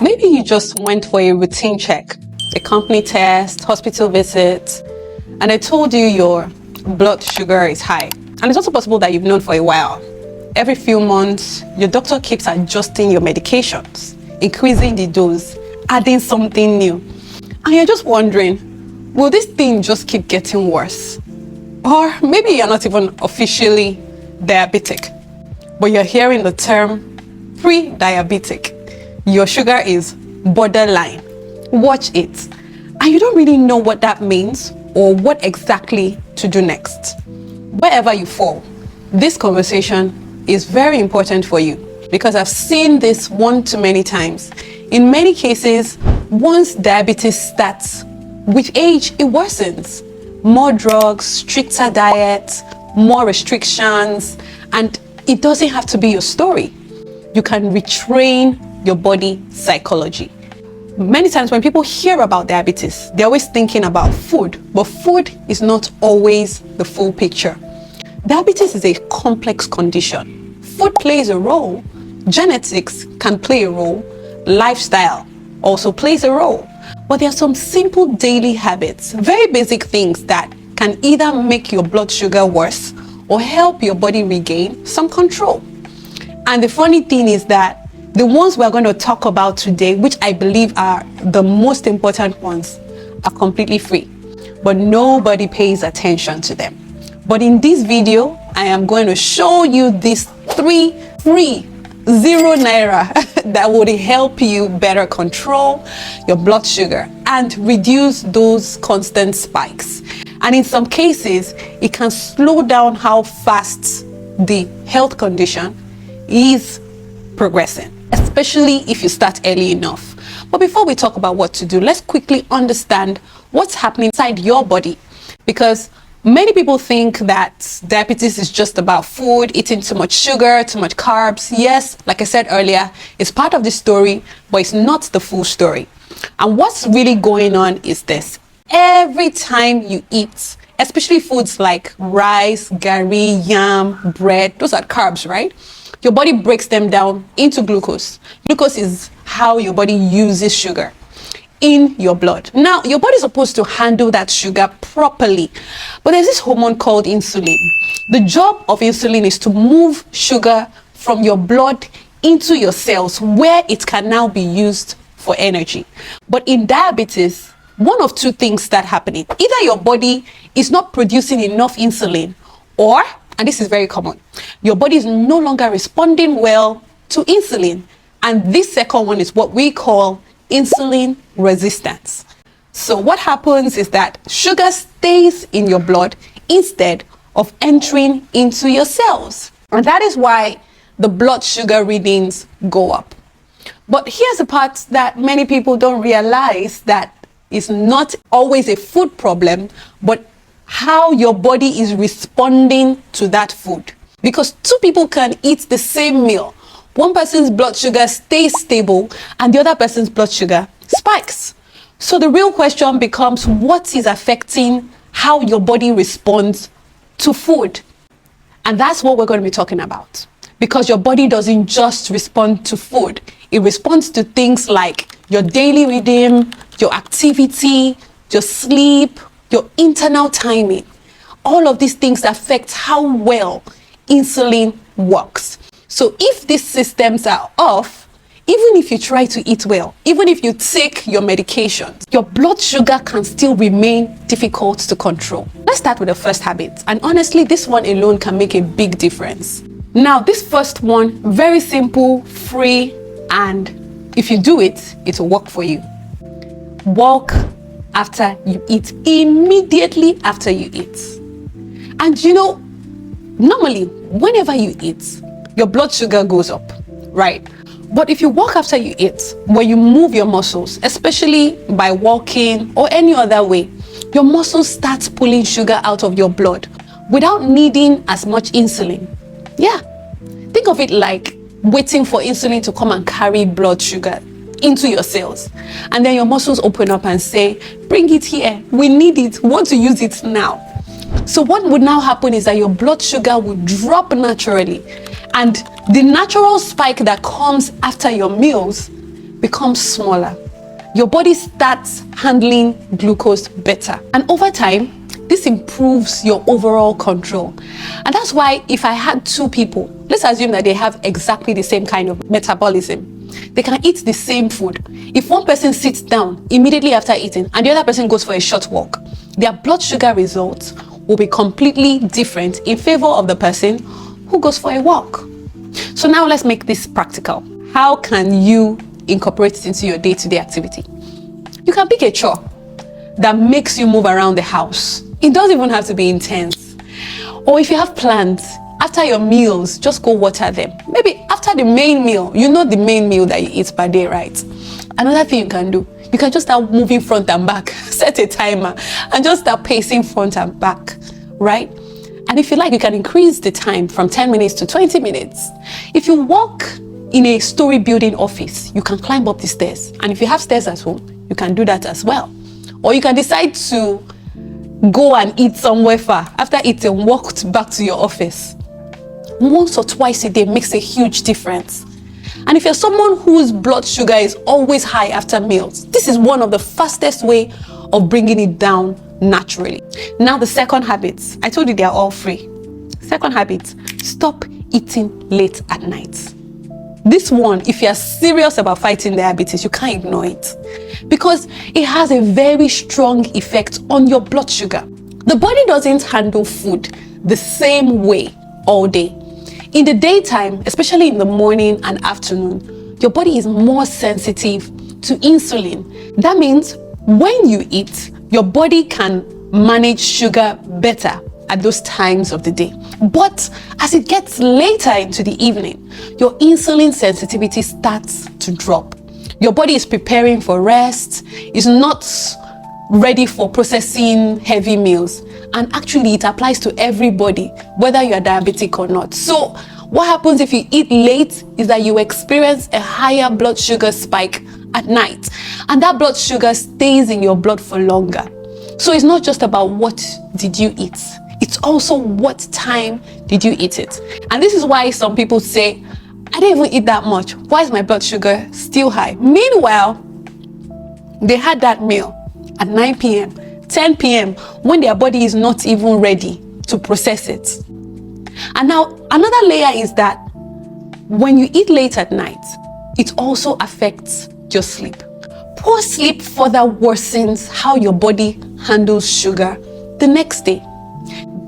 Maybe you just went for a routine check, a company test, hospital visit, and they told you your blood sugar is high. And it's also possible that you've known for a while. Every few months, your doctor keeps adjusting your medications, increasing the dose, adding something new. And you're just wondering, will this thing just keep getting worse? Or maybe you're not even officially diabetic, but you're hearing the term pre-diabetic. Your sugar is borderline. Watch it. And you don't really know what that means or what exactly to do next. Wherever you fall, this conversation is very important for you because I've seen this one too many times. In many cases, once diabetes starts, with age it worsens. More drugs, stricter diet, more restrictions, and it doesn't have to be your story. You can retrain your body psychology. Many times when people hear about diabetes, they're always thinking about food, but food is not always the full picture. Diabetes is a complex condition. Food plays a role, genetics can play a role, lifestyle also plays a role. But there are some simple daily habits, very basic things that can either make your blood sugar worse or help your body regain some control. And the funny thing is that the ones we're going to talk about today, which I believe are the most important ones, are completely free, but nobody pays attention to them. But in this video, I am going to show you these 3 free 0 naira that would help you better control your blood sugar and reduce those constant spikes. And in some cases, it can slow down how fast the health condition is progressing, especially if you start early enough. But before we talk about what to do, let's quickly understand what's happening inside your body, because many people think that diabetes is just about food, eating too much sugar, too much carbs. Yes, like I said earlier, it's part of the story, but it's not the full story. And what's really going on is this. Every time you eat, especially foods like rice, gari, yam, bread, those are carbs, right? Your body breaks them down into glucose. Glucose is how your body uses sugar in your blood. Now, your body is supposed to handle that sugar properly, but there's this hormone called insulin. The job of insulin is to move sugar from your blood into your cells where it can now be used for energy. But in diabetes, one of two things start happening. Either your body is not producing enough insulin, or, and this is very common, your body is no longer responding well to insulin. And this second one is what we call insulin resistance. So what happens is that sugar stays in your blood instead of entering into your cells. And that is why the blood sugar readings go up. But here's the part that many people don't realize, that it's not always a food problem, but how your body is responding to that food. Because two people can eat the same meal. One person's blood sugar stays stable and the other person's blood sugar spikes. So the real question becomes, what is affecting how your body responds to food? And that's what we're going to be talking about. Because your body doesn't just respond to food. It responds to things like your daily rhythm, your activity, your sleep, your internal timing. All of these things affect how well insulin works. So if these systems are off, even if you try to eat well, even if you take your medications, your blood sugar can still remain difficult to control. Let's start with the first habit. And honestly, this one alone can make a big difference. Now, this first one, very simple, free, and if you do it, it will work for you. Walk after you eat, immediately after you eat. And you know, normally, whenever you eat, your blood sugar goes up, right? But if you walk after you eat, when you move your muscles, especially by walking or any other way, your muscles start pulling sugar out of your blood without needing as much insulin. Yeah, think of it like waiting for insulin to come and carry blood sugar into your cells. And then your muscles open up and say, bring it here, we need it, we want to use it now. So what would now happen is that your blood sugar would drop naturally. And the natural spike that comes after your meals becomes smaller. Your body starts handling glucose better. And over time, this improves your overall control. And that's why if I had two people, let's assume that they have exactly the same kind of metabolism. They can eat the same food. If one person sits down immediately after eating and the other person goes for a short walk, their blood sugar results will be completely different in favor of the person who goes for a walk. So now let's make this practical. How can you incorporate it into your day-to-day activity? You can pick a chore that makes you move around the house. It doesn't even have to be intense. Or if you have plans, after your meals, just go water them. Maybe after the main meal, you know the main meal that you eat per day, right? Another thing you can do, you can just start moving front and back. Set a timer and just start pacing front and back, right? And if you like, you can increase the time from 10 minutes to 20 minutes. If you work in a story building office, you can climb up the stairs. And if you have stairs at home, you can do that as well. Or you can decide to go and eat somewhere far. After eating, walk back to your office. Once or twice a day makes a huge difference. And if you're someone whose blood sugar is always high after meals, this is one of the fastest way of bringing it down naturally. Now the second habit, I told you they are all free. Second habit, stop eating late at night. This one, if you're serious about fighting diabetes, you can't ignore it because it has a very strong effect on your blood sugar. The body doesn't handle food the same way all day. In the daytime, especially in the morning and afternoon, your body is more sensitive to insulin. That means when you eat, your body can manage sugar better at those times of the day. But as it gets later into the evening, your insulin sensitivity starts to drop. Your body is preparing for rest, is not ready for processing heavy meals. And actually it applies to everybody, whether you are diabetic or not. So what happens if you eat late is that you experience a higher blood sugar spike at night. And that blood sugar stays in your blood for longer. So it's not just about what did you eat. It's also what time did you eat it. And this is why some people say, I didn't even eat that much. Why is my blood sugar still high? Meanwhile, they had that meal at 9 p.m., 10 p.m. when their body is not even ready to process it. And now another layer is that when you eat late at night, it also affects your sleep. Poor sleep further worsens how your body handles sugar the next day.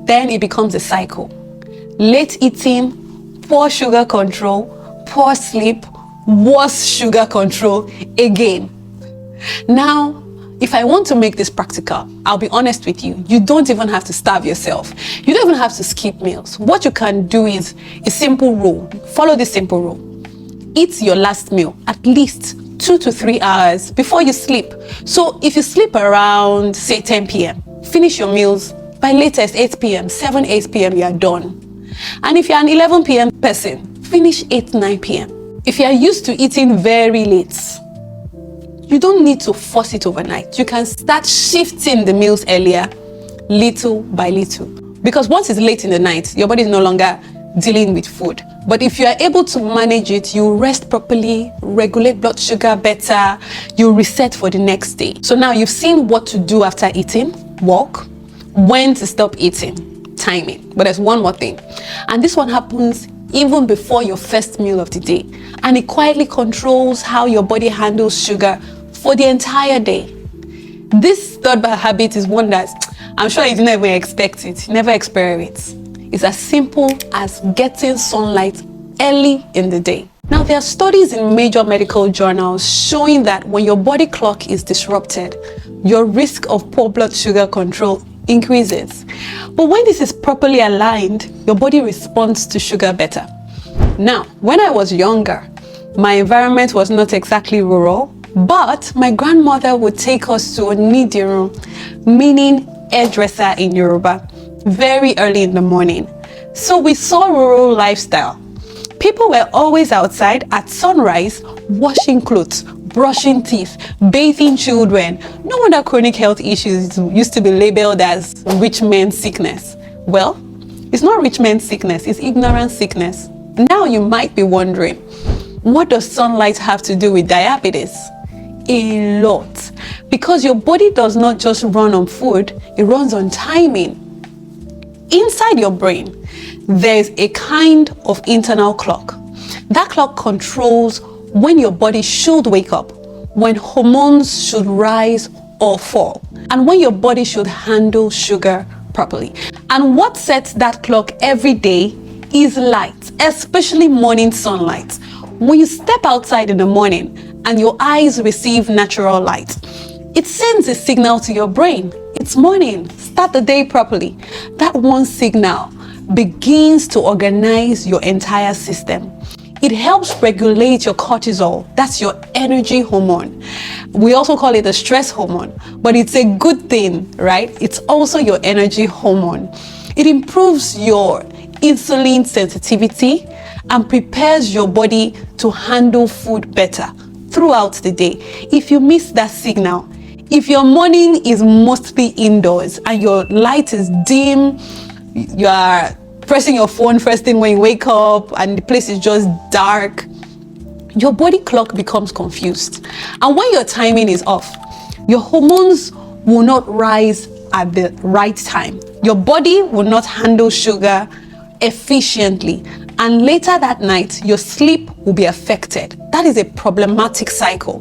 Then it becomes a cycle. Late eating, poor sugar control, poor sleep, worse sugar control again. Now, if I want to make this practical, I'll be honest with you, you don't even have to starve yourself. You don't even have to skip meals. What you can do is a simple rule. Follow this simple rule. Eat your last meal at least 2 to 3 hours before you sleep. So if you sleep around, say 10 p.m., finish your meals by latest 8 p.m., 8 p.m., you are done. And if you're an 11 p.m. person, finish 9 p.m. If you are used to eating very late, you don't need to force it overnight. You can start shifting the meals earlier, little by little. Because once it's late in the night, your body is no longer dealing with food. But if you are able to manage it, you rest properly, regulate blood sugar better, you reset for the next day. So now you've seen what to do after eating, walk, when to stop eating, timing. But there's one more thing. And this one happens even before your first meal of the day. And it quietly controls how your body handles sugar for the entire day. This third bad habit is one that I'm sure you didn't even expect it, never experiment. It's as simple as getting sunlight early in the day. Now, there are studies in major medical journals showing that when your body clock is disrupted, your risk of poor blood sugar control increases. But when this is properly aligned, your body responds to sugar better. Now, when I was younger, my environment was not exactly rural, but my grandmother would take us to onidirun, meaning hairdresser in Yoruba, very early in the morning. So we saw rural lifestyle. People were always outside at sunrise, washing clothes, brushing teeth, bathing children. No wonder chronic health issues used to be labeled as rich man's sickness. Well, it's not rich man's sickness, it's ignorant sickness. Now you might be wondering, What does sunlight have to do with diabetes? A lot. Because your body does not just run on food, it runs on timing. Inside your brain, there's a kind of internal clock. That clock controls when your body should wake up, when hormones should rise or fall, and when your body should handle sugar properly. And what sets that clock every day is light, especially morning sunlight. When you step outside in the morning and your eyes receive natural light, it sends a signal to your brain. It's morning, start the day properly. That one signal begins to organize your entire system. It helps regulate your cortisol, that's your energy hormone. We also call it a stress hormone, but it's a good thing, right? It's also your energy hormone. It improves your insulin sensitivity and prepares your body to handle food better throughout the day. If you miss that signal, if your morning is mostly indoors and your light is dim, you are pressing your phone first thing when you wake up and the place is just dark, your body clock becomes confused. And when your timing is off, your hormones will not rise at the right time. Your body will not handle sugar efficiently. And later that night, your sleep will be affected. That is a problematic cycle.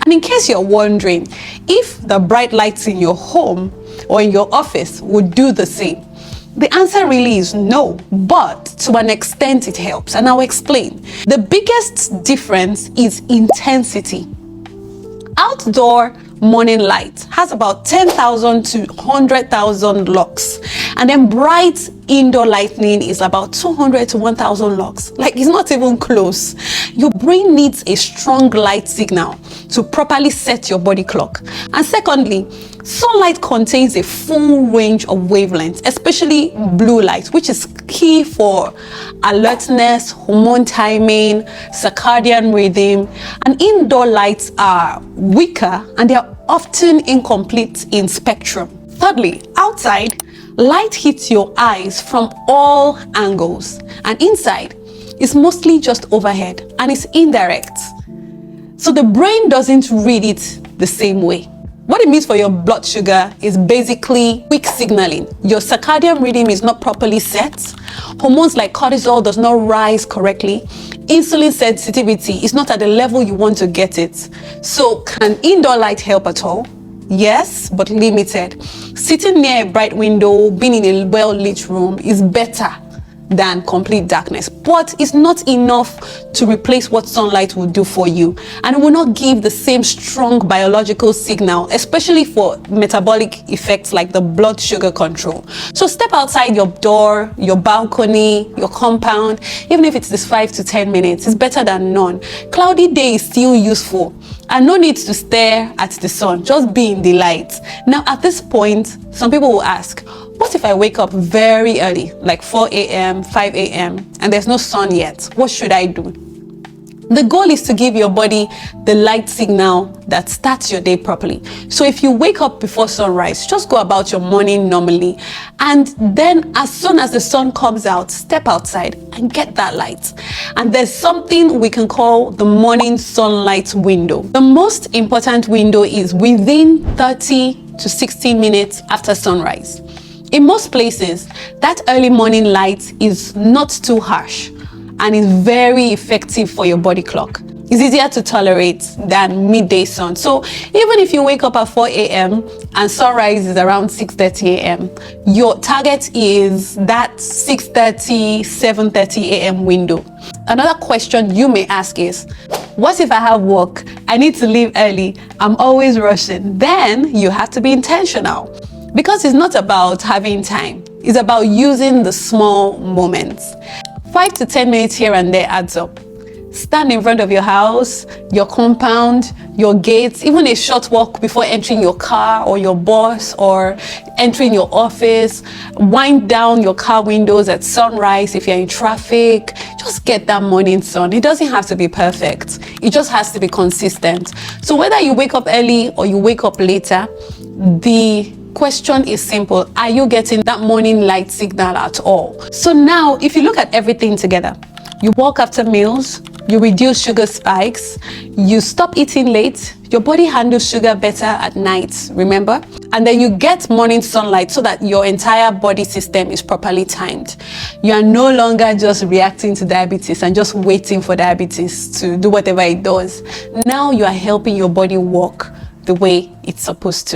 And in case you're wondering if the bright lights in your home or in your office would do the same, the answer really is no, but to an extent it helps, and I'll explain. The biggest difference is intensity. Outdoor morning light has about 10,000 to 100,000 lux, and then bright indoor lightning is about 200 to 1,000 lux. Like, it's not even close. Your brain needs a strong light signal to properly set your body clock. And secondly, sunlight contains a full range of wavelengths, especially blue light, which is key for alertness, hormone timing, circadian rhythm. And indoor lights are weaker and they are often incomplete in spectrum. Thirdly, outside, light hits your eyes from all angles, and inside is mostly just overhead and it's indirect. So the brain doesn't read it the same way. What it means for your blood sugar is basically weak signaling. Your circadian rhythm is not properly set. Hormones like cortisol does not rise correctly. Insulin sensitivity is not at the level you want to get it. So can indoor light help at all? Yes, but limited. Sitting near a bright window, being in a well-lit room is better than complete darkness, but it's not enough to replace what sunlight will do for you, and it will not give the same strong biological signal, especially for metabolic effects like the blood sugar control. So step outside your door, your balcony, your compound, even if it's this 5 to 10 minutes, it's better than none. Cloudy day is still useful, and no need to stare at the sun, just be in the light. Now at this point, some people will ask, what if I wake up very early, like 4 a.m., 5 a.m., and there's no sun yet? What should I do? The goal is to give your body the light signal that starts your day properly. So if you wake up before sunrise, just go about your morning normally. And then as soon as the sun comes out, step outside and get that light. And there's something we can call the morning sunlight window. The most important window is within 30 to 60 minutes after sunrise. In most places, that early morning light is not too harsh and is very effective for your body clock. It's easier to tolerate than midday sun. So even if you wake up at 4 a.m. and sunrise is around 6:30 a.m., your target is that 6:30, 7:30 a.m. window. Another question you may ask is, what if I have work? I need to leave early. I'm always rushing. Then you have to be intentional. Because it's not about having time, it's about using the small moments. 5 to 10 minutes here and there adds up. Stand in front of your house, your compound, your gates, even a short walk before entering your car or your bus or entering your office. Wind down your car windows at sunrise if you're in traffic. Just get that morning sun. It doesn't have to be perfect. It just has to be consistent. So whether you wake up early or you wake up later, the question is simple. Are you getting that morning light signal at all? So now, if you look at everything together, you walk after meals, you reduce sugar spikes, you stop eating late, your body handles sugar better at night, remember? And then you get morning sunlight so that your entire body system is properly timed. You are no longer just reacting to diabetes and just waiting for diabetes to do whatever it does. Now you are helping your body work the way it's supposed to.